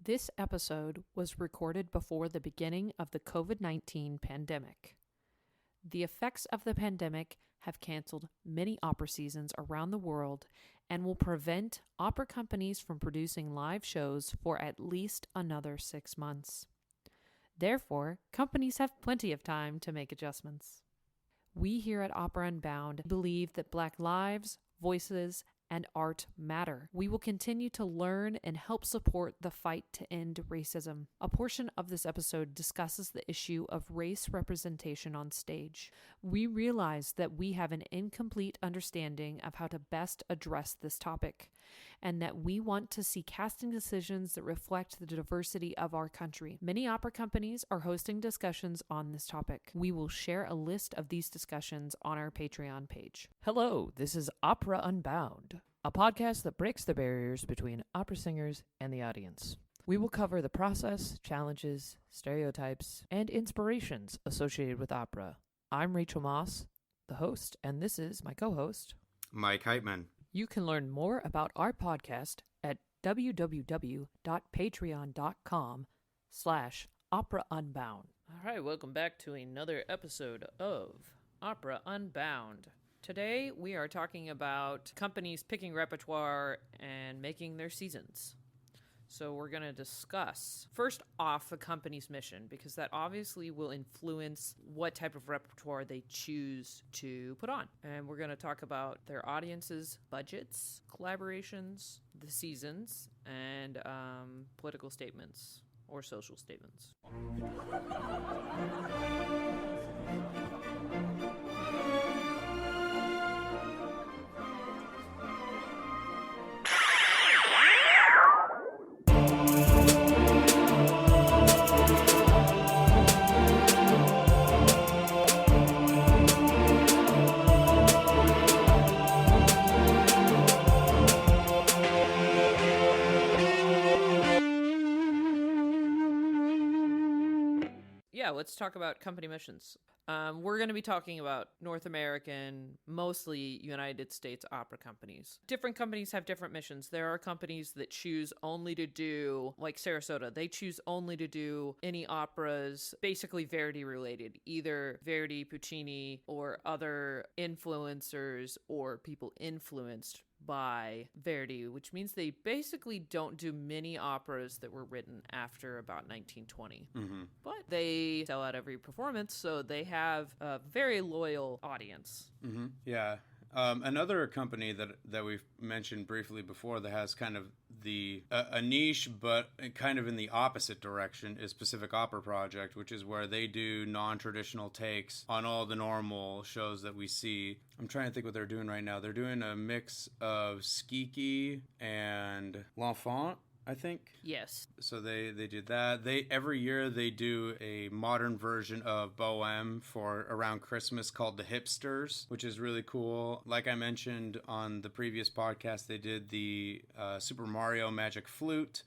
This episode was recorded before the beginning of the COVID-19 pandemic. The effects of the pandemic have canceled many opera seasons around the world and will prevent opera companies from producing live shows for at least another 6 months. Therefore, companies have plenty of time to make adjustments. We here at Opera Unbound believe that Black lives, voices, and art matter. We will continue to learn and help support the fight to end racism. A portion of this episode discusses the issue of race representation on stage. We realize that we have an incomplete understanding of how to best address this topic, and that we want to see casting decisions that reflect the diversity of our country. Many opera companies are hosting discussions on this topic. We will share a list of these discussions on our Patreon page. Hello, this is Opera Unbound, a podcast that breaks the barriers between opera singers and the audience. We will cover the process, challenges, stereotypes, and inspirations associated with opera. I'm Rachel Moss, the host, and this is my co-host, Mike Heitman. You can learn more about our podcast at www.patreon.com/operaunbound. All right, welcome back to another episode of Opera Unbound. Today, we are talking about companies picking repertoire and making their seasons. So we're going to discuss, first off, a company's mission, because that obviously will influence what type of repertoire they choose to put on. And we're going to talk about their audiences, budgets, collaborations, the seasons, and political statements or social statements. Let's talk about company missions. We're going to be talking about North American, mostly United States opera companies. Different companies have different missions. There are companies that choose only to do, like Sarasota, they choose only to do any operas basically Verdi related, either Verdi, Puccini, or other influencers or people influenced by Verdi, which means they basically don't do many operas that were written after about 1920. But they sell out every performance, so they have a very loyal audience. Yeah. Another company that we've mentioned briefly before that has kind of a niche, but kind of in the opposite direction, is Pacific Opera Project, which is where they do non-traditional takes on all the normal shows that we see. I'm trying to think what they're doing right now. They're doing a mix of Skiki and L'Enfant, I think. Yes. So they did that. Every year they do a modern version of Bohème for around Christmas called The Hipsters, which is really cool. Like I mentioned on the previous podcast, they did the Super Mario Magic Flute.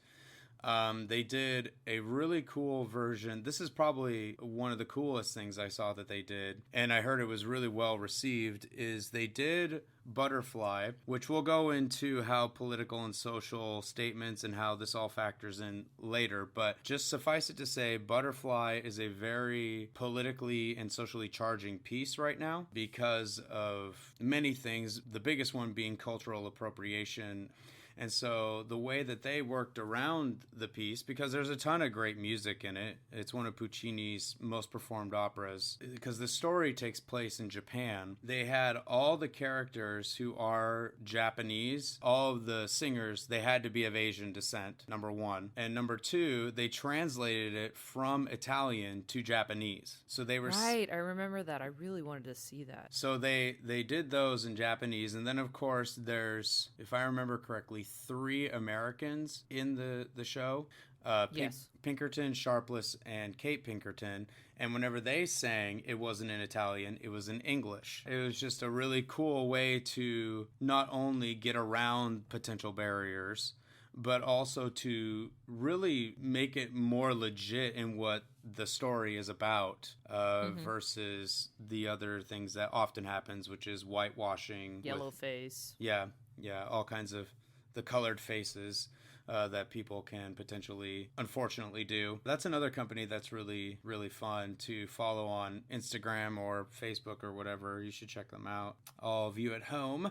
They did a really cool version. This is probably one of the coolest things I saw that they did, and I heard it was really well received, is they did Butterfly, which we'll go into how political and social statements and how this all factors in later, but just suffice it to say, Butterfly is a very politically and socially charging piece right now because of many things, the biggest one being cultural appropriation. And so the way that they worked around the piece, because there's a ton of great music in it, it's one of Puccini's most performed operas, because the story takes place in Japan. They had all the characters who are Japanese, all of the singers, they had to be of Asian descent, number one. And number two, they translated it from Italian to Japanese. So they were... Right, I remember that. I really wanted to see that. So they did those in Japanese. And then, of course, there's, if I remember correctly, 3 Americans in the show. Yes. Pinkerton, Sharpless, and Kate Pinkerton. And whenever they sang, it wasn't in Italian, it was in English. It was just a really cool way to not only get around potential barriers, but also to really make it more legit in what the story is about versus the other things that often happens, which is whitewashing. Yellow face. Yeah, all kinds of the colored faces. that people can potentially, unfortunately, do. That's another company that's really, really fun to follow on Instagram or Facebook or whatever. You should check them out. All of you at home.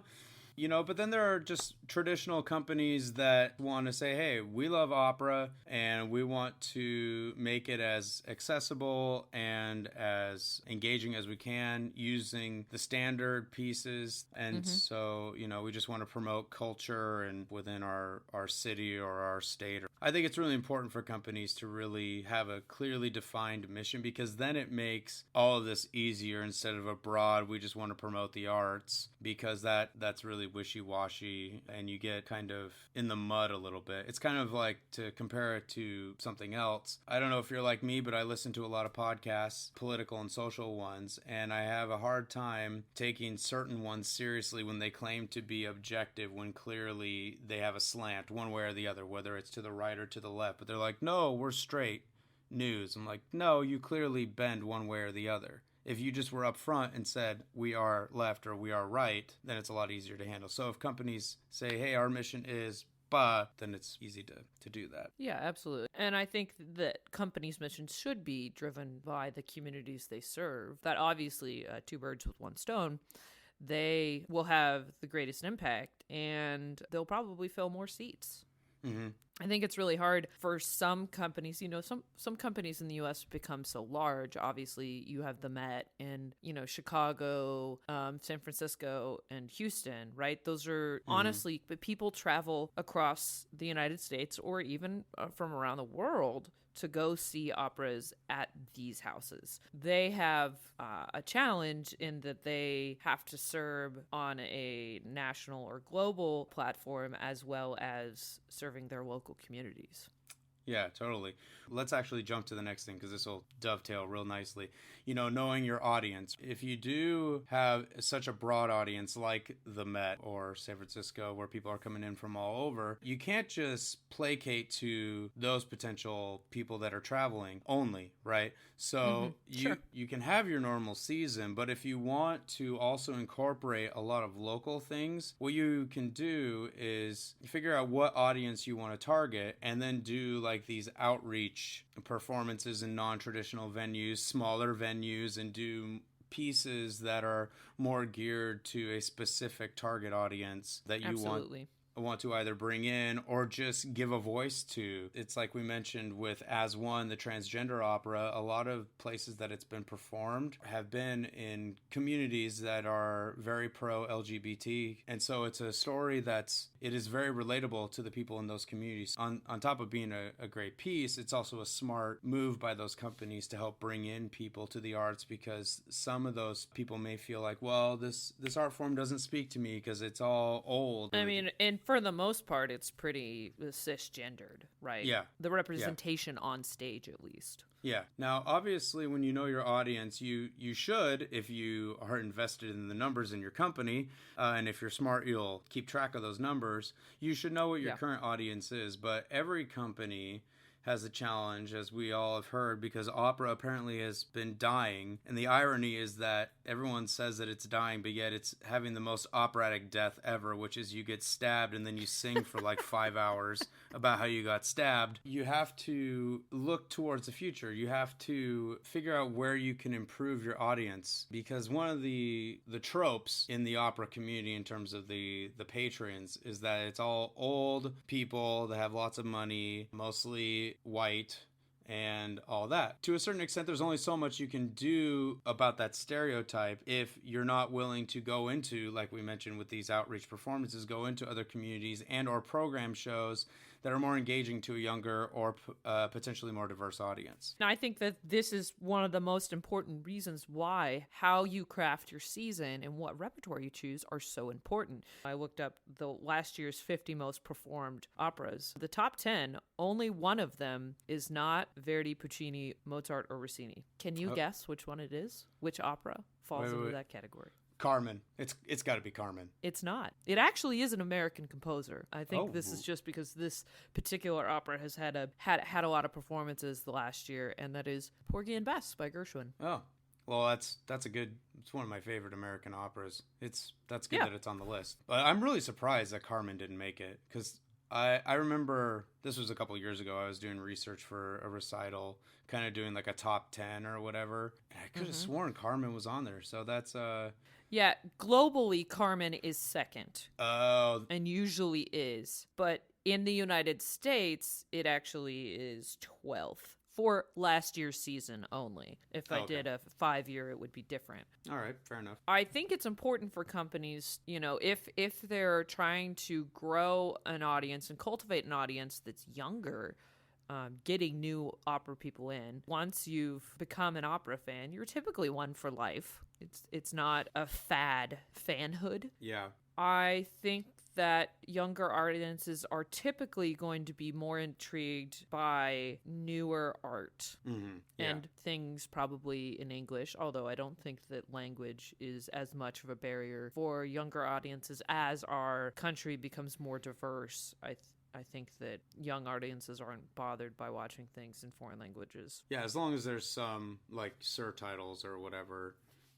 But then there are just traditional companies that want to say, hey, we love opera and we want to make it as accessible and as engaging as we can using the standard pieces. And so, we just want to promote culture and within our city or our state. I think it's really important for companies to really have a clearly defined mission, because then it makes all of this easier instead of a broad, we just want to promote the arts, because that's really wishy-washy and you get kind of in the mud a little bit. It's kind of like, to compare it to something else, I don't know if you're like me, but I listen to a lot of podcasts, political and social ones, and I have a hard time taking certain ones seriously when they claim to be objective when clearly they have a slant one way or the other, whether it's to the right or to the left. But they're like, no, we're straight news. I'm like, no, you clearly bend one way or the other. If you just were up front and said we are left or we are right, then it's a lot easier to handle. So if companies say, hey, our mission is blah, then it's easy to do that. Yeah, absolutely. And I think that companies' missions should be driven by the communities they serve. That obviously, two birds with one stone, they will have the greatest impact and they'll probably fill more seats. Mm-hmm. I think it's really hard for some companies. Some companies in the U.S. become so large. Obviously, you have the Met in, Chicago, San Francisco, and Houston, right? Those are honestly, but people travel across the United States or even from around the world to go see operas at these houses. They have a challenge in that they have to serve on a national or global platform as well as serving their local communities. Yeah, totally. Let's actually jump to the next thing, because this will dovetail real nicely. Knowing your audience. If you do have such a broad audience like the Met or San Francisco, where people are coming in from all over, you can't just placate to those potential people that are traveling only, right? So you can have your normal season, but if you want to also incorporate a lot of local things, what you can do is figure out what audience you want to target and then do like these outreach performances in non-traditional venues, smaller venues, and do pieces that are more geared to a specific target audience that you want to either bring in or just give a voice to. It's like we mentioned with As One, the transgender opera, a lot of places that it's been performed have been in communities that are very pro-LGBT. And so it's a story it is very relatable to the people in those communities. On top of being a great piece, it's also a smart move by those companies to help bring in people to the arts, because some of those people may feel like, well, this art form doesn't speak to me because it's all old. I mean, and for the most part, it's pretty cisgendered, right? Yeah. The representation on stage, at least. Yeah. Now, obviously, when you know your audience, you should, if you are invested in the numbers in your company, and if you're smart, you'll keep track of those numbers. You should know what your current audience is. But every company has a challenge, as we all have heard, because opera apparently has been dying. And the irony is that everyone says that it's dying, but yet it's having the most operatic death ever, which is you get stabbed and then you sing for like 5 hours about how you got stabbed. You have to look towards the future. You have to figure out where you can improve your audience, because one of the tropes in the opera community in terms of the patrons is that it's all old people that have lots of money, mostly white, and all that. To a certain extent, there's only so much you can do about that stereotype if you're not willing to go into, like we mentioned with these outreach performances, go into other communities and or program shows that are more engaging to a younger or potentially more diverse audience. And I think that this is one of the most important reasons why how you craft your season and what repertoire you choose are so important. I looked up the last year's 50 most performed operas. The top 10, only one of them is not Verdi, Puccini, Mozart, or Rossini. Can you guess which one it is? Which opera falls into that category? Carmen. It's got to be Carmen. It's not. It actually is an American composer. I think this is just because this particular opera has had a lot of performances the last year, and that is Porgy and Bess by Gershwin. Oh, well, it's one of my favorite American operas. That's good that it's on the list. But I'm really surprised that Carmen didn't make it, because I remember this was a couple years ago. I was doing research for a recital, kind of doing like a top 10 or whatever. And I could have Hmm. sworn Carmen was on there. So that's Yeah, globally, Carmen is second oh, and usually is. But in the United States, it actually is 12th for last year's season only. If I okay. did a 5 year, it would be different. All right, fair enough. I think it's important for companies, if they're trying to grow an audience and cultivate an audience that's younger, getting new opera people in. Once you've become an opera fan, you're typically one for life. It's not a fad fanhood. Yeah. I think that younger audiences are typically going to be more intrigued by newer art Yeah. and things probably in English, although I don't think that language is as much of a barrier for younger audiences as our country becomes more diverse. I think that young audiences aren't bothered by watching things in foreign languages. Yeah, as long as there's some like surtitles or whatever,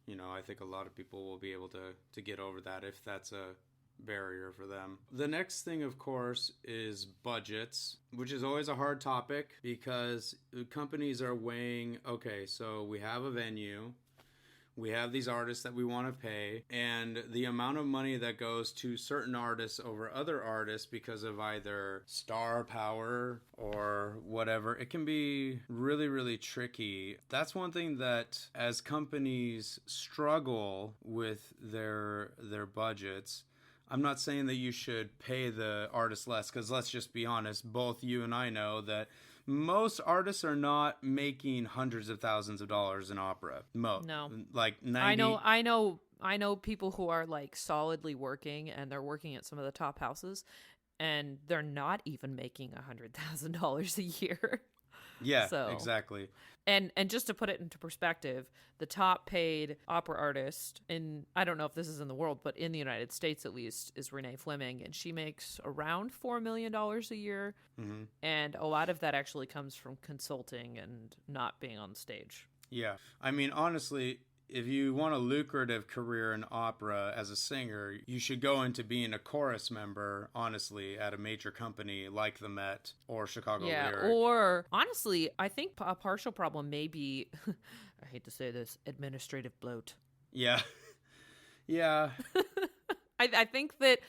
I think a lot of people will be able to get over that if that's a barrier for them. The next thing, of course, is budgets, which is always a hard topic because companies are weighing, okay, so we have a venue, we have these artists that we want to pay, and the amount of money that goes to certain artists over other artists because of either star power or whatever, it can be really, really tricky. That's one thing that as companies struggle with their budgets, I'm not saying that you should pay the artist less, because let's just be honest, both you and I know that most artists are not making hundreds of thousands of dollars in opera. No. Like I know 90. I know I know people who are like solidly working and they're working at some of the top houses and they're not even making $100,000 a year. Yeah, So, exactly. and just to put it into perspective, the top paid opera artist in, I don't know if this is in the world, but in the United States at least, is Renee Fleming, and she makes around $4 million a year, and a lot of that actually comes from consulting and not being on stage. Yeah. I mean, honestly, if you want a lucrative career in opera as a singer, you should go into being a chorus member, honestly, at a major company like the Met or Chicago Yeah, Lyric. or honestly, I think a partial problem may be, I hate to say this, administrative bloat. Yeah. Yeah. I think that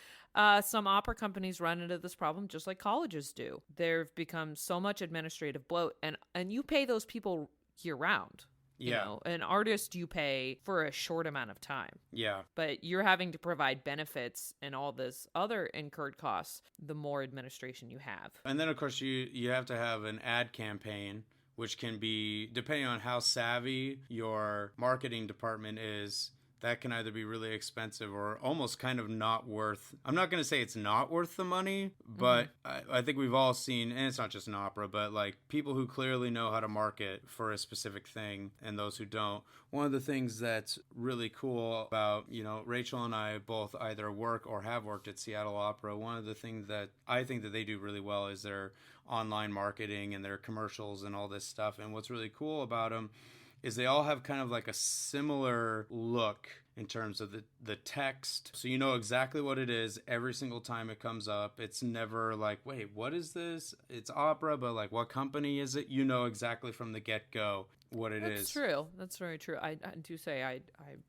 some opera companies run into this problem just like colleges do. There've become so much administrative bloat, and you pay those people year round. Yeah. An artist you pay for a short amount of time, Yeah. but you're having to provide benefits and all this other incurred costs the more administration you have. And then, of course, you have to have an ad campaign, which can be, depending on how savvy your marketing department is, that can either be really expensive or almost kind of not worth. I'm not going to say it's not worth the money, but I think we've all seen, and it's not just an opera, but like people who clearly know how to market for a specific thing and those who don't. One of the things that's really cool about, Rachel and I both either work or have worked at Seattle Opera. One of the things that I think that they do really well is their online marketing and their commercials and all this stuff. And what's really cool about them is they all have kind of like a similar look in terms of the text. So you know exactly what it is every single time it comes up. It's never like, wait, what is this? It's opera, but like what company is it? You know exactly from the get-go what it is. That's true. That's very true. I do say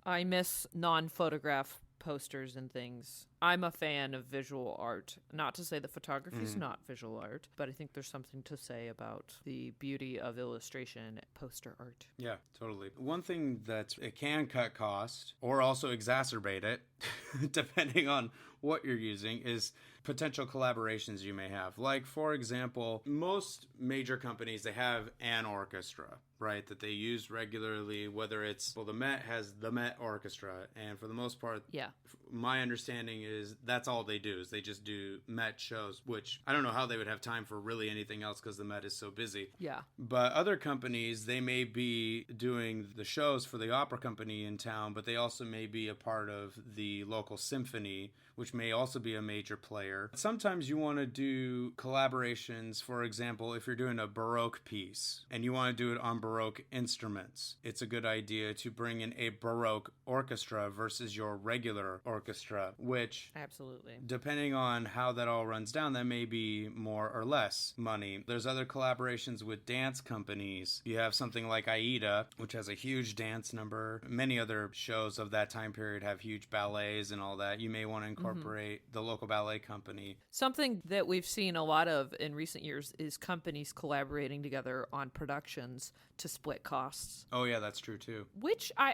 I miss non-photograph posters and things. I'm a fan of visual art. Not to say that photography is not visual art, but I think there's something to say about the beauty of illustration poster art. Yeah, totally. One thing that it can cut cost or also exacerbate it, depending on what you're using, is potential collaborations you may have. Like, for example, most major companies, they have an orchestra, right, that they use regularly, whether it's, well, the Met has the Met Orchestra, and for the most part, Yeah. my understanding is that's all they do, is they just do Met shows, which I don't know how they would have time for really anything else because the Met is so busy. Yeah. But other companies, they may be doing the shows for the opera company in town, but they also may be a part of the local symphony, which may also be a major player. Sometimes you want to do collaborations. For example, if you're doing a Baroque piece and you want to do it on Baroque instruments, it's a good idea to bring in a Baroque orchestra versus your regular orchestra, which which, Absolutely. depending on how that all runs down, that may be more or less money. There's other collaborations with dance companies. You have something like Aida, which has a huge dance number. Many other shows of that time period have huge ballets and all that. You may want to incorporate the local ballet company. Something that we've seen a lot of in recent years is companies collaborating together on productions to split costs. Oh, yeah, that's true too. Which I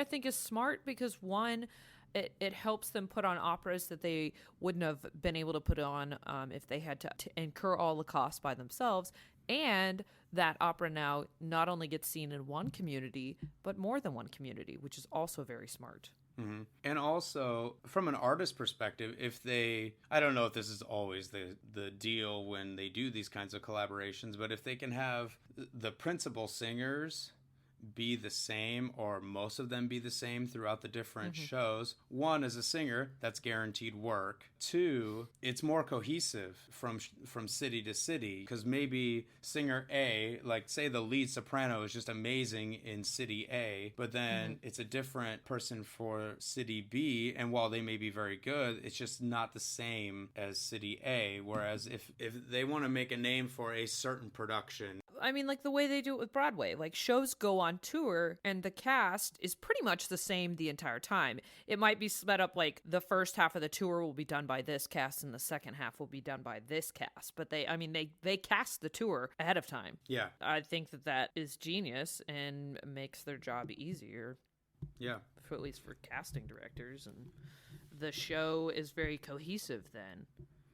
think is smart because one, it helps them put on operas that they wouldn't have been able to put on if they had to incur all the costs by themselves. And that opera now not only gets seen in one community, but more than one community, which is also very smart. Mm-hmm. And also, from an artist perspective, if they, I don't know if this is always the deal when they do these kinds of collaborations, but if they can have the principal singers be the same, or most of them be the same throughout the different shows. One, as a singer, that's guaranteed work. Two, it's more cohesive from city to city, because maybe singer A, like say the lead soprano is just amazing in city A, but then it's a different person for city B, and while they may be very good, it's just not the same as city A. Whereas if they want to make a name for a certain production, I mean, like the way they do it with Broadway, like shows go on tour and the cast is pretty much the same the entire time. It might be sped up like the first half of the tour will be done by this cast and the second half will be done by this cast. But they cast the tour ahead of time. Yeah. I think that is genius and makes their job easier. Yeah. At least for casting directors. And the show is very cohesive then.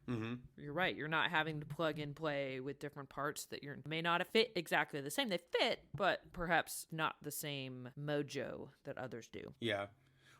Mm-hmm. You're right. You're not having to plug and play with different parts that may not have fit exactly the same. They fit, but perhaps not the same mojo that others do. Yeah.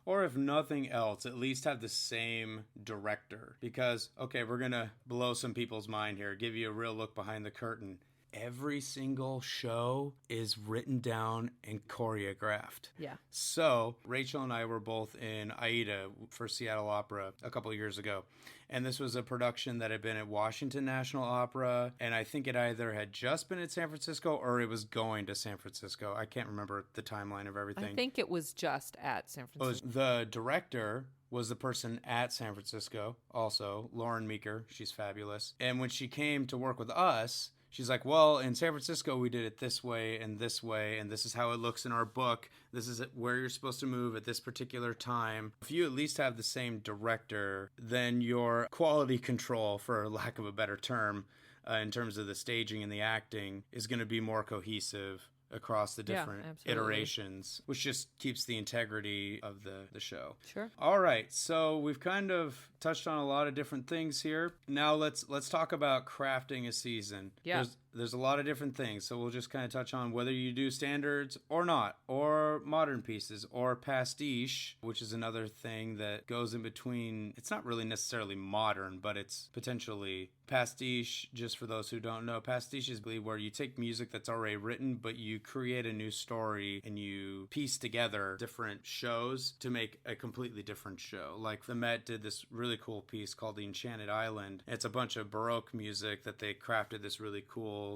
Or if nothing else, at least have the same director. Because, okay, we're going to blow some people's mind here, give you a real look behind the curtain. Every single show is written down and choreographed. Yeah. So Rachel and I were both in Aida for Seattle Opera a couple of years ago. And this was a production that had been at Washington National Opera. And I think it either had just been at San Francisco or it was going to San Francisco. I can't remember the timeline of everything. I think it was just at San Francisco. The director was the person at San Francisco also, Lauren Meeker. She's fabulous. And when she came to work with us, she's like, well, in San Francisco, we did it this way, and this is how it looks in our book. This is where you're supposed to move at this particular time. If you at least have the same director, then your quality control, for lack of a better term, in terms of the staging and the acting, is going to be more cohesive across the different iterations, which just keeps the integrity of the show. Sure. All right, so we've kind of touched on a lot of different things here. Now let's talk about crafting a season. Yeah. There's a lot of different things, so we'll just kind of touch on whether you do standards or not, or modern pieces, or pastiche, which is another thing that goes in between. It's not really necessarily modern, but it's potentially pastiche. Just for those who don't know, pastiche is where you take music that's already written, but you create a new story and you piece together different shows to make a completely different show. Like the Met did this really cool piece called The Enchanted Island. It's a bunch of Baroque music that they crafted this really cool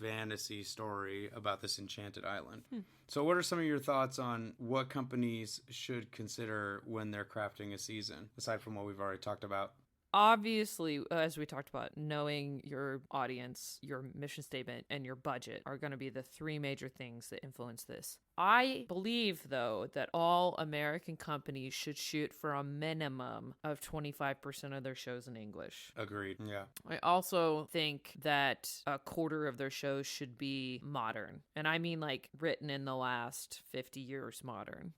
fantasy story about this enchanted island. So what are some of your thoughts on what companies should consider when they're crafting a season, aside from what we've already talked about? Obviously, as we talked about, knowing your audience, your mission statement, and your budget are going to be the three major things that influence this. I believe, though, that all American companies should shoot for a minimum of 25% of their shows in English. Agreed. Yeah. I also think that a quarter of their shows should be modern. And I mean like written in the last 50 years modern,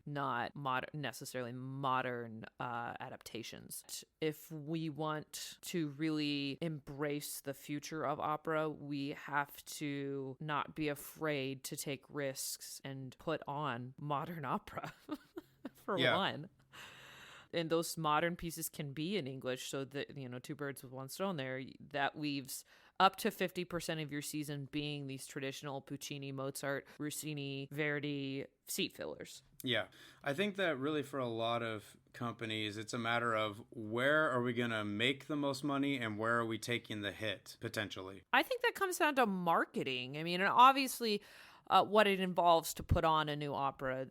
not necessarily modern adaptations. If we want to really embrace the future of opera, we have to not be afraid to take risks and put on modern opera for one. And those modern pieces can be in English, so that, two birds with one stone there. That leaves up to 50% of your season being these traditional Puccini, Mozart, Rossini, Verdi seat fillers. Yeah. I think that really for a lot of companies, it's a matter of where are we going to make the most money and where are we taking the hit, potentially. I think that comes down to marketing. I mean, and obviously what it involves to put on a new opera.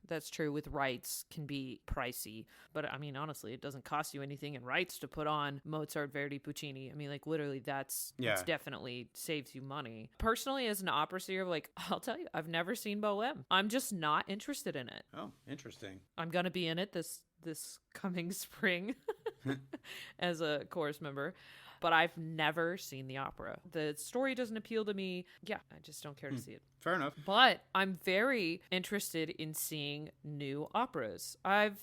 That's true. With rights can be pricey. But I mean, honestly, it doesn't cost you anything in rights to put on Mozart, Verdi, Puccini. I mean, like literally it's definitely saves you money. Personally, as an opera seer, like I'll tell you, I've never seen Bohème. I'm just not interested in it. Oh, interesting. I'm going to be in it this coming spring as a chorus member. But I've never seen the opera. The story doesn't appeal to me. Yeah, I just don't care to see it. Fair enough. But I'm very interested in seeing new operas. I've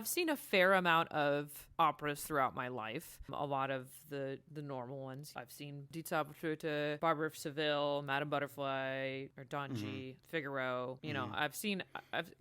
seen a fair amount of operas throughout my life. A lot of the normal ones. I've seen Die Zauberflöte, Barber of Seville, Madame Butterfly, or Donji, Figaro. You know, I've seen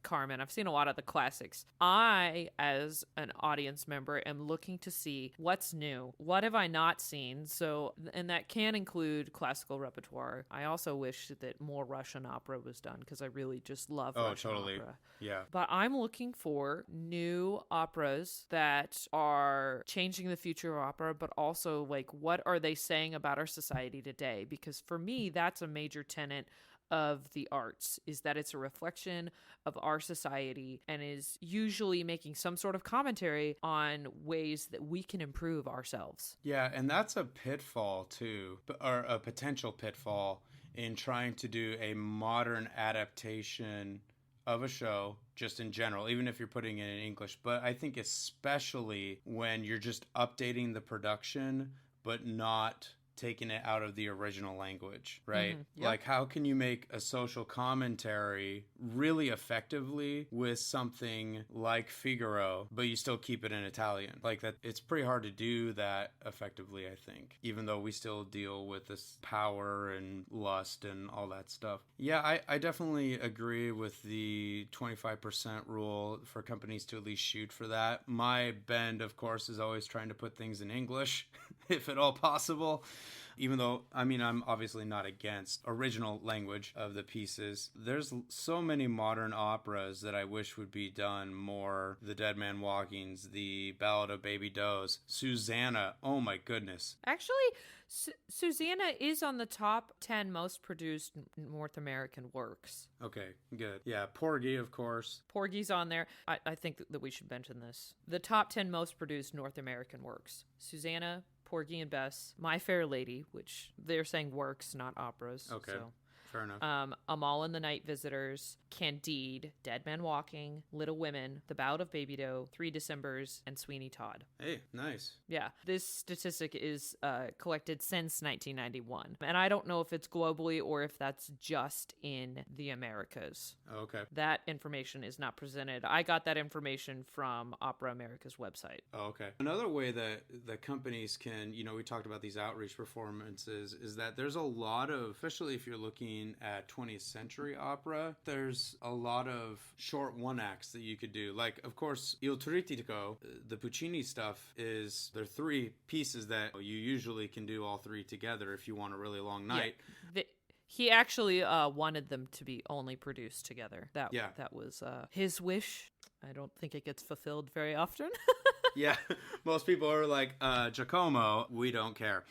Carmen. I've seen a lot of the classics. I, as an audience member, am looking to see what's new. What have I not seen? So, and that can include classical repertoire. I also wish that more Russian opera was done because I really just love Russian opera. Yeah. But I'm looking for new operas that are changing the future of opera, but also like what are they saying about our society today? Because for me, that's a major tenet of the arts, is that it's a reflection of our society and is usually making some sort of commentary on ways that we can improve ourselves. Yeah, and that's a pitfall too, or a potential pitfall in trying to do a modern adaptation of a show, just in general, even if you're putting it in English. But I think especially when you're just updating the production, but not taking it out of the original language, right? Yep. Like, how can you make a social commentary really effectively with something like Figaro, but you still keep it in Italian? Like that, it's pretty hard to do that effectively, I think, even though we still deal with this power and lust and all that stuff. Yeah, I definitely agree with the 25% rule for companies to at least shoot for that. My bend, of course, is always trying to put things in English, if at all possible. Even though, I mean, I'm obviously not against original language of the pieces. There's so many modern operas that I wish would be done more. The Dead Man Walkings, the Ballad of Baby Does, Susanna. Oh my goodness. Actually, Susanna is on the top 10 most produced North American works. Okay, good. Yeah, Porgy, of course. Porgy's on there. I think that we should mention this. The top 10 most produced North American works. Susanna, Porgy and Bess, My Fair Lady, which they're saying works, not operas. Okay. So. Fair enough. Amal and the Night Visitors, Candide, Dead Man Walking, Little Women, The Ballad of Baby Doe, Three Decembers, and Sweeney Todd. Hey, nice. Yeah, this statistic is collected since 1991. And I don't know if it's globally or if that's just in the Americas. Oh, okay. That information is not presented. I got that information from Opera America's website. Oh, okay. Another way that companies can, we talked about these outreach performances, is that there's a lot of, especially if you're looking at 20th century opera, there's a lot of short one acts that you could do. Like, of course, Il Trittico, the Puccini stuff, they're three pieces that you usually can do all three together if you want a really long night. Yeah. He actually wanted them to be only produced together. That was his wish. I don't think it gets fulfilled very often. Yeah, most people are like, Giacomo, we don't care.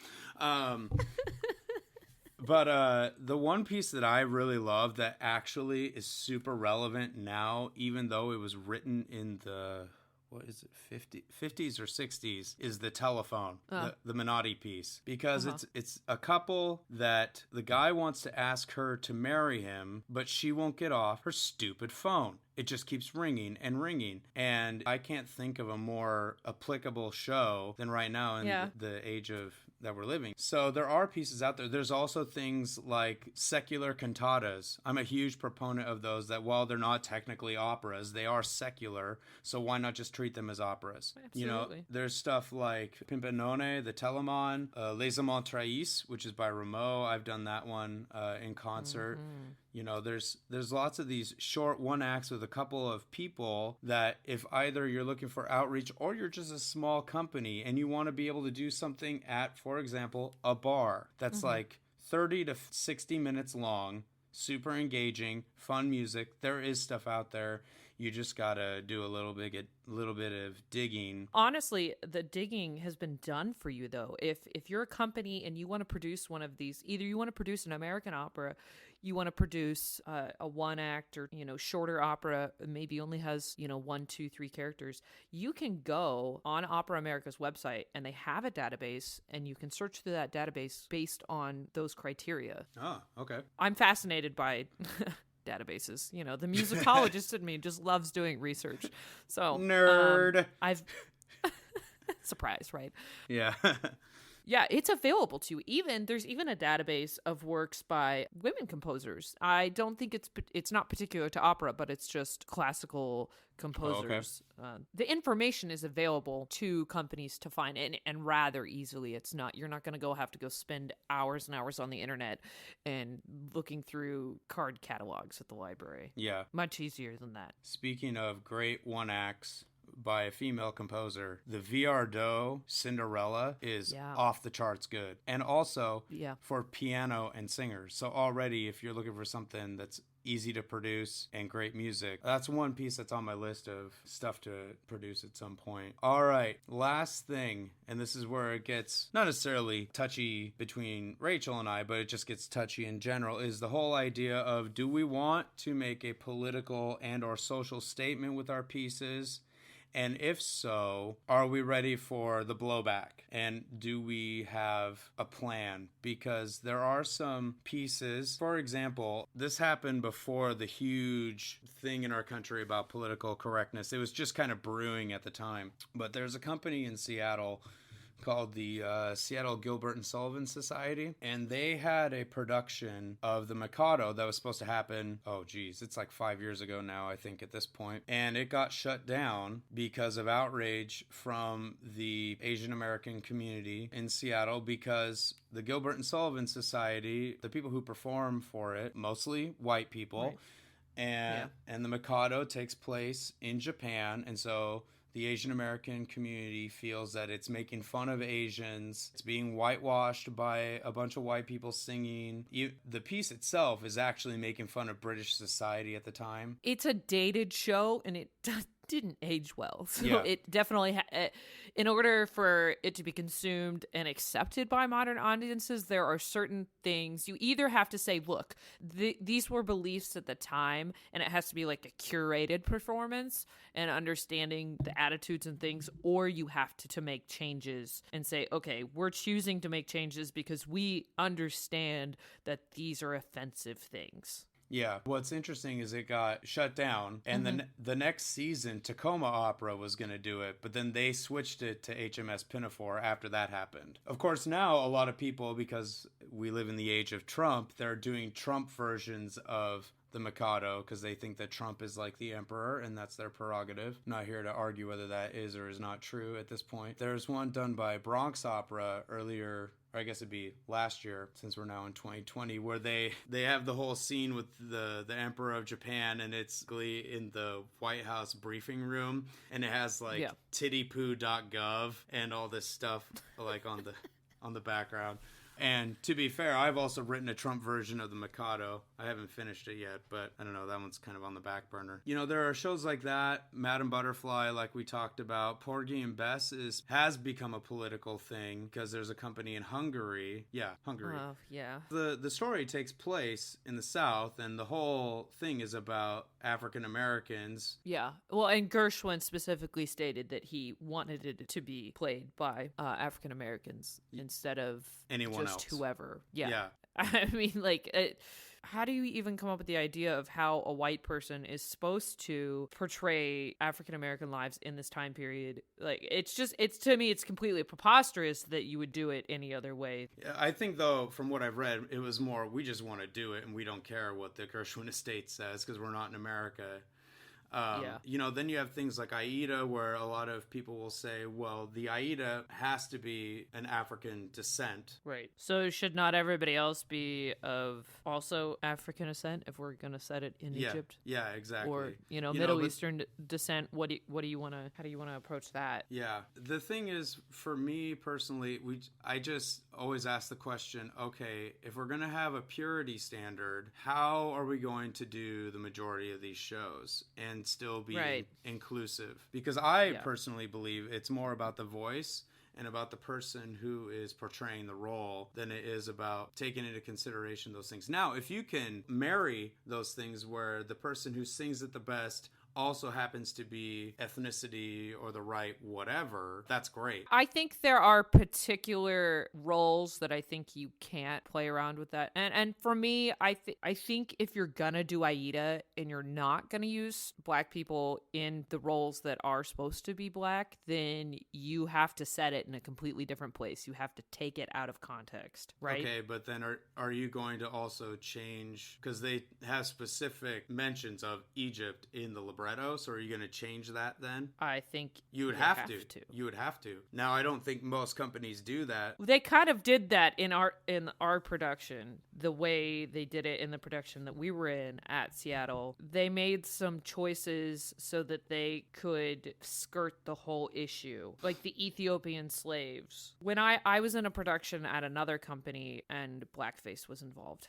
But the one piece that I really love that actually is super relevant now, even though it was written in the, 50s or 60s, is the telephone, the Menotti piece. Because it's a couple that the guy wants to ask her to marry him, but she won't get off her stupid phone. It just keeps ringing and ringing. And I can't think of a more applicable show than right now in the age of that we're living. So there are pieces out there. There's also things like secular cantatas. I'm a huge proponent of those, that while they're not technically operas, they are secular. So why not just treat them as operas? Absolutely. There's stuff like Pimpinone, the Telemon, Les Amants Trahis, which is by Rameau. I've done that one in concert. There's lots of these short one acts with a couple of people that if either you're looking for outreach or you're just a small company and you want to be able to do something at, for example, a bar that's like 30 to 60 minutes long, super engaging, fun music. There is stuff out there. You just gotta do a little bit of digging. Honestly, the digging has been done for you, though. If you're a company and you want to produce one of these, either you want to produce an American opera, you want to produce a one act or shorter opera, maybe only has 1, 2, 3 characters, you can go on Opera America's website and they have a database, and you can search through that database based on those criteria. Oh, okay. I'm fascinated by databases. The musicologist in me just loves doing research. So nerd. I've surprise, right? Yeah. Yeah, it's available to you. There's even a database of works by women composers. I don't think it's not particular to opera, but it's just classical composers. Oh, okay. The information is available to companies to find, and rather easily. You're not going to have to go spend hours and hours on the internet and looking through card catalogs at the library. Yeah. Much easier than that. Speaking of great one acts by a female composer, the Viardot Cinderella is off the charts good. And also for piano and singers. So already, if you're looking for something that's easy to produce and great music, that's one piece that's on my list of stuff to produce at some point. All right, last thing, and this is where it gets not necessarily touchy between Rachel and I, but it just gets touchy in general, is the whole idea of, do we want to make a political and or social statement with our pieces? And if so, are we ready for the blowback? And do we have a plan? Because there are some pieces, for example, this happened before the huge thing in our country about political correctness. It was just kind of brewing at the time. But there's a company in Seattle called the Seattle Gilbert and Sullivan Society, and they had a production of the Mikado that was supposed to happen, it's like 5 years ago now, I think, at this point, and it got shut down because of outrage from the Asian American community in Seattle, because the Gilbert and Sullivan Society, the people who perform for it, mostly white people, right. And the Mikado takes place in Japan, and so the Asian American community feels that it's making fun of Asians. It's being whitewashed by a bunch of white people singing. The piece itself is actually making fun of British society at the time. It's a dated show, and it didn't age well. So it definitely, in order for it to be consumed and accepted by modern audiences, there are certain things you either have to say, look, these were beliefs at the time, and it has to be like a curated performance and understanding the attitudes and things, or you have to make changes and say, okay, we're choosing to make changes because we understand that these are offensive things. Yeah. What's interesting is it got shut down, and then the next season, Tacoma Opera was going to do it, but then they switched it to HMS Pinafore after that happened. Of course, now a lot of people, because we live in the age of Trump, they're doing Trump versions of the Mikado because they think that Trump is like the emperor, and that's their prerogative. I'm not here to argue whether that is or is not true at this point. There's one done by Bronx Opera earlier, or I guess it'd be last year, since we're now in 2020, where they have the whole scene with the Emperor of Japan, and it's in the White House briefing room, and it has like tittypoo.gov and all this stuff like on the background. And to be fair, I've also written a Trump version of the Mikado. I haven't finished it yet, but I don't know, that one's kind of on the back burner. There are shows like that, Madame Butterfly, like we talked about. Porgy and Bess has become a political thing because there's a company in Hungary. Yeah, Hungary. Oh, yeah. The story takes place in the South, and the whole thing is about African Americans. Yeah. Well, and Gershwin specifically stated that he wanted it to be played by African Americans instead of anyone just else. Whoever. Yeah. I mean, like, how do you even come up with the idea of how a white person is supposed to portray African American lives in this time period? Like, it's to me, it's completely preposterous that you would do it any other way. I think, though, from what I've read, it was more, we just want to do it and we don't care what the Gershwin estate says because we're not in America. Then you have things like Aida, where a lot of people will say, well, the Aida has to be an African descent. Right. So should not everybody else be of also African descent if we're going to set it in Egypt? Yeah, exactly. Or, Middle Eastern descent. How do you want to approach that? Yeah. The thing is, for me personally, I just always ask the question, okay, if we're going to have a purity standard, how are we going to do the majority of these shows? And and still be Right. inclusive. Because I Yeah. personally believe it's more about the voice and about the person who is portraying the role than it is about taking into consideration those things. Now, if you can marry those things where the person who sings it the best also happens to be ethnicity or the right whatever, that's great. I think there are particular roles that I think you can't play around with that. And for me, I think if you're gonna do Aida and you're not gonna use black people in the roles that are supposed to be black, then you have to set it in a completely different place. You have to take it out of context, right? Okay, but then are you going to also change, because they have specific mentions of Egypt in the libretto, so are you going to change that then? I think You would have to. You would have to. Now, I don't think most companies do that. They kind of did that in our production, the way they did it in the production that we were in at Seattle. They made some choices so that they could skirt the whole issue, like the Ethiopian slaves. When I was in a production at another company and blackface was involved.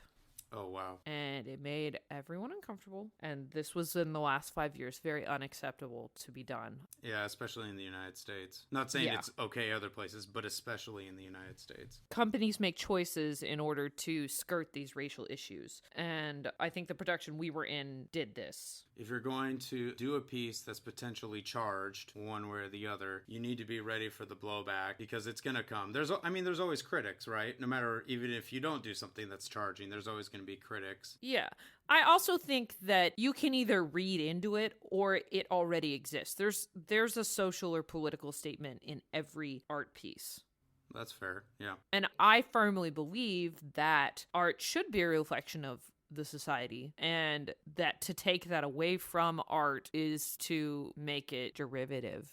Oh, wow. And it made everyone uncomfortable. And this was in the last 5 years, very unacceptable to be done. Yeah, especially in the United States. Not saying Yeah. it's okay other places, but especially in the United States. Companies make choices in order to skirt these racial issues. And I think the production we were in did this. If you're going to do a piece that's potentially charged one way or the other, you need to be ready for the blowback, because it's going to come. There's always critics, right? No matter, even if you don't do something that's charging, there's always going to be critics. Yeah. I also think that you can either read into it or it already exists. There's a social or political statement in every art piece. That's fair. Yeah. And I firmly believe that art should be a reflection of the society, and that to take that away from art is to make it derivative.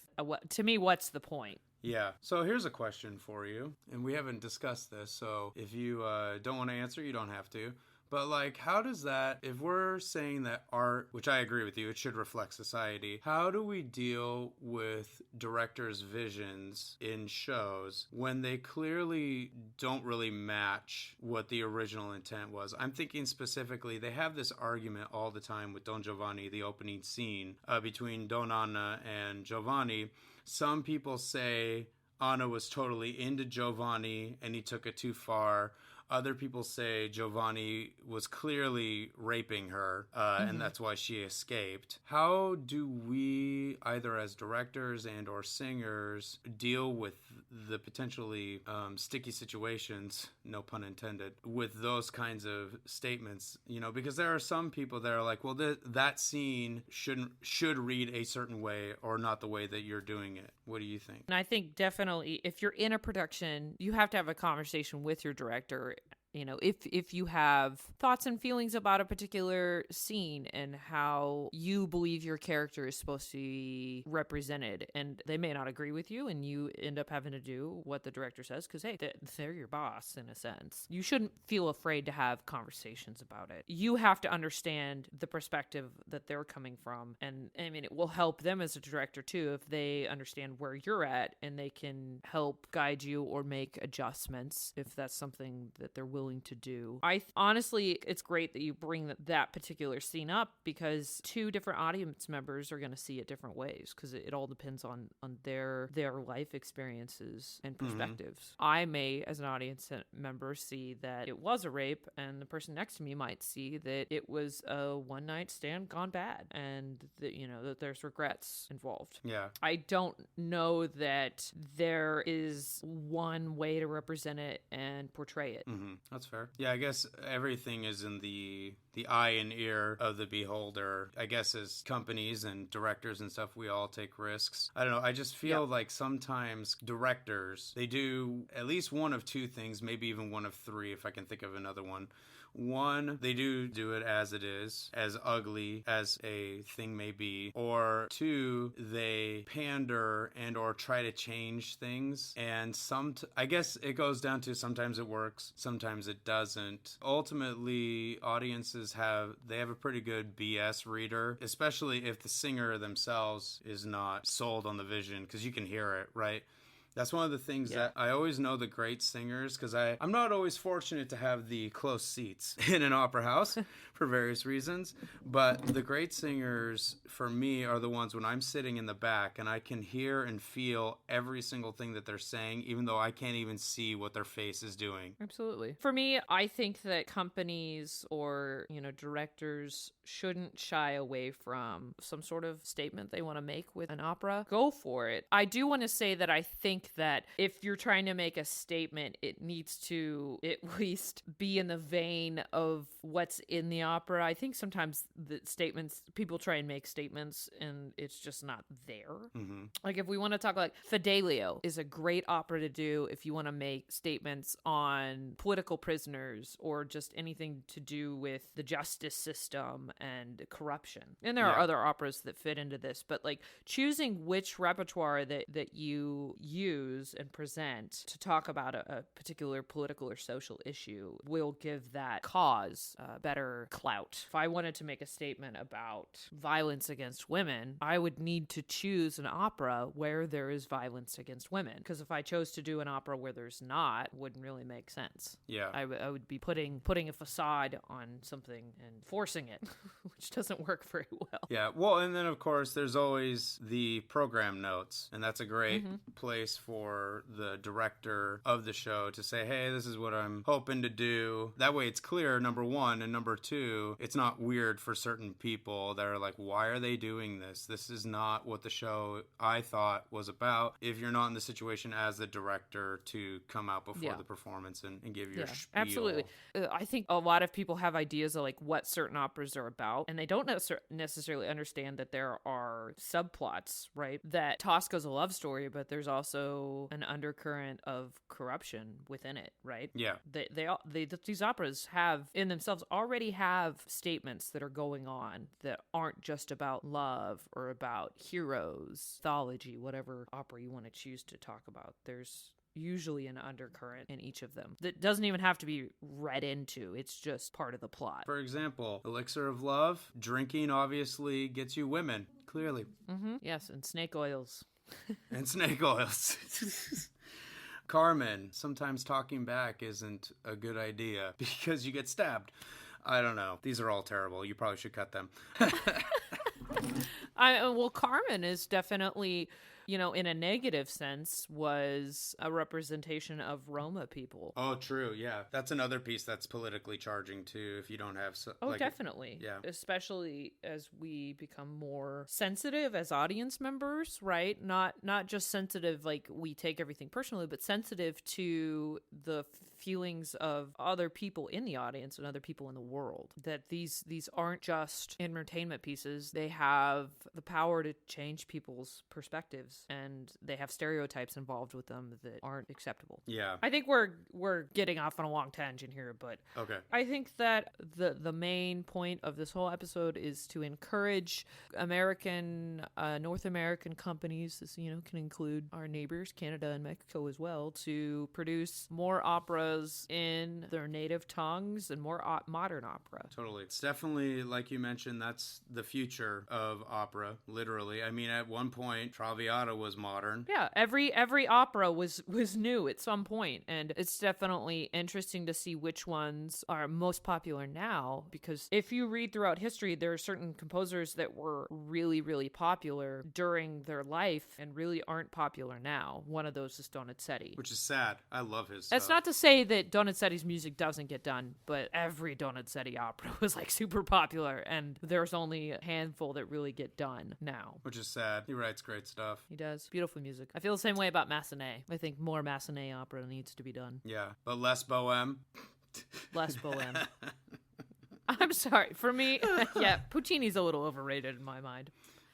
To me, what's the point? Yeah. So here's a question for you, and we haven't discussed this, so if you don't want to answer, you don't have to. But, like, how does that, if we're saying that art, which I agree with you, it should reflect society, how do we deal with directors' visions in shows when they clearly don't really match what the original intent was? I'm thinking specifically, they have this argument all the time with Don Giovanni, the opening scene, between Don Anna and Giovanni. Some people say Anna was totally into Giovanni and he took it too far. Other people say Giovanni was clearly raping her, and that's why she escaped. How do we, either as directors and or singers, deal with the potentially sticky situations, no pun intended, with those kinds of statements? You know, because there are some people that are like, well, that scene should read a certain way or not the way that you're doing it. What do you think? And I think definitely if you're in a production, you have to have a conversation with your director. You know, if you have thoughts and feelings about a particular scene and how you believe your character is supposed to be represented, and they may not agree with you, and you end up having to do what the director says because, hey, they're your boss in a sense. You shouldn't feel afraid to have conversations about it. You have to understand the perspective that they're coming from. And I mean, it will help them as a director too if they understand where you're at and they can help guide you or make adjustments if that's something that they're willing to do. Honestly, it's great that you bring that particular scene up because two different audience members are going to see it different ways because it all depends on their life experiences and perspectives. I may, as an audience member, see that it was a rape, and the person next to me might see that it was a one night stand gone bad, and that, you know, that there's regrets involved. Yeah. I don't know that there is one way to represent it and portray it. That's fair. Yeah, I guess everything is in the eye and ear of the beholder. I guess as companies and directors and stuff, we all take risks. I don't know. I just feel like sometimes directors, they do at least one of two things, maybe even one of three, if I can think of another one. One, they do it as it is, as ugly as a thing may be. Or two, they pander and or try to change things. And I guess it goes down to sometimes it works, sometimes it doesn't. Ultimately, audiences have a pretty good BS reader, especially if the singer themselves is not sold on the vision, because you can hear it, right? That's one of the things that I always know the great singers, because I'm not always fortunate to have the close seats in an opera house for various reasons. But the great singers, for me, are the ones when I'm sitting in the back and I can hear and feel every single thing that they're saying, even though I can't even see what their face is doing. Absolutely. For me, I think that companies or, directors shouldn't shy away from some sort of statement they want to make with an opera. Go for it. I do want to say that I think that if you're trying to make a statement, it needs to at least be in the vein of what's in the opera. I think sometimes the statements, people try and make statements and it's just not there. Mm-hmm. Like if we want to talk like Fidelio is a great opera to do if you want to make statements on political prisoners or just anything to do with the justice system and corruption. And there are other operas that fit into this, but like choosing which repertoire that you use and present to talk about a particular political or social issue will give that cause better clout. If I wanted to make a statement about violence against women, I would need to choose an opera where there is violence against women. Because if I chose to do an opera where there's not, it wouldn't really make sense. Yeah. I would be putting a facade on something and forcing it, which doesn't work very well. Yeah. Well, and then of course there's always the program notes, and that's a great place for the director of the show to say, hey, this is what I'm hoping to do. That way it's clear, number one, and number two, it's not weird for certain people that are like, why are they doing this? This is not what the show I thought was about. If you're not in the situation as the director to come out before the performance and give your spiel. Absolutely. I think a lot of people have ideas of like what certain operas are about, and they don't necessarily understand that there are subplots, right? That Tosca's a love story, but there's also an undercurrent of corruption within it, right? Yeah. These operas have in themselves already have statements that are going on that aren't just about love or about heroes, mythology, whatever opera you want to choose to talk about. There's usually an undercurrent in each of them that doesn't even have to be read into. It's just part of the plot. For example, Elixir of Love, drinking obviously gets you women, clearly. Mm-hmm. Yes, and snake oils. And snake oils. Carmen, sometimes talking back isn't a good idea because you get stabbed. I don't know. These are all terrible. You probably should cut them. Well, Carmen is definitely, in a negative sense, was a representation of Roma people. Oh, true. Yeah. That's another piece that's politically charging, too, if you don't have... Definitely. Yeah. Especially as we become more sensitive as audience members, right? Not just sensitive, like we take everything personally, but sensitive to the feelings of other people in the audience and other people in the world. That these aren't just entertainment pieces. They have the power to change people's perspectives, and they have stereotypes involved with them that aren't acceptable. Yeah. I think we're getting off on a long tangent here, but okay. I think that the main point of this whole episode is to encourage North American companies, this, can include our neighbors, Canada and Mexico as well, to produce more operas in their native tongues and more modern opera. Totally. It's definitely, like you mentioned, that's the future of opera, literally. I mean, at one point, Traviata was modern. Yeah, every opera was new at some point, and it's definitely interesting to see which ones are most popular now, because if you read throughout history, there are certain composers that were really, really popular during their life and really aren't popular now. One of those is Donizetti. Which is sad. I love his That's stuff. not to say that Donizetti's music doesn't get done, but every Donizetti opera was like super popular, and there's only a handful that really get done now. Which is sad. He writes great stuff. He does. Beautiful music. I feel the same way about Massenet. I think more Massenet opera needs to be done. Yeah, but less Bohème. Less Bohème. I'm sorry. For me, yeah, Puccini's a little overrated in my mind.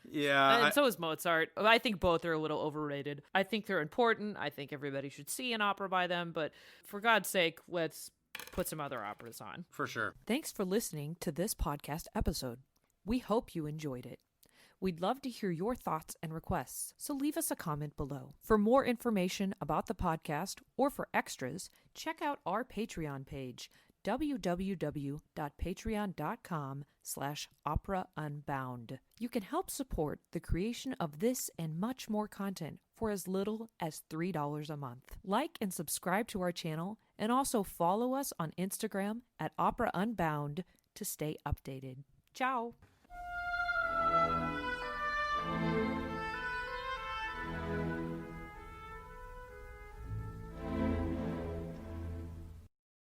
Yeah. And so is Mozart. I think both are a little overrated. I think they're important. I think everybody should see an opera by them. But for God's sake, let's put some other operas on. For sure. Thanks for listening to this podcast episode. We hope you enjoyed it. We'd love to hear your thoughts and requests, so leave us a comment below. For more information about the podcast or for extras, check out our Patreon page, www.patreon.com/operaunbound. You can help support the creation of this and much more content for as little as $3 a month. Like and subscribe to our channel, and also follow us on Instagram at Opera Unbound to stay updated. Ciao!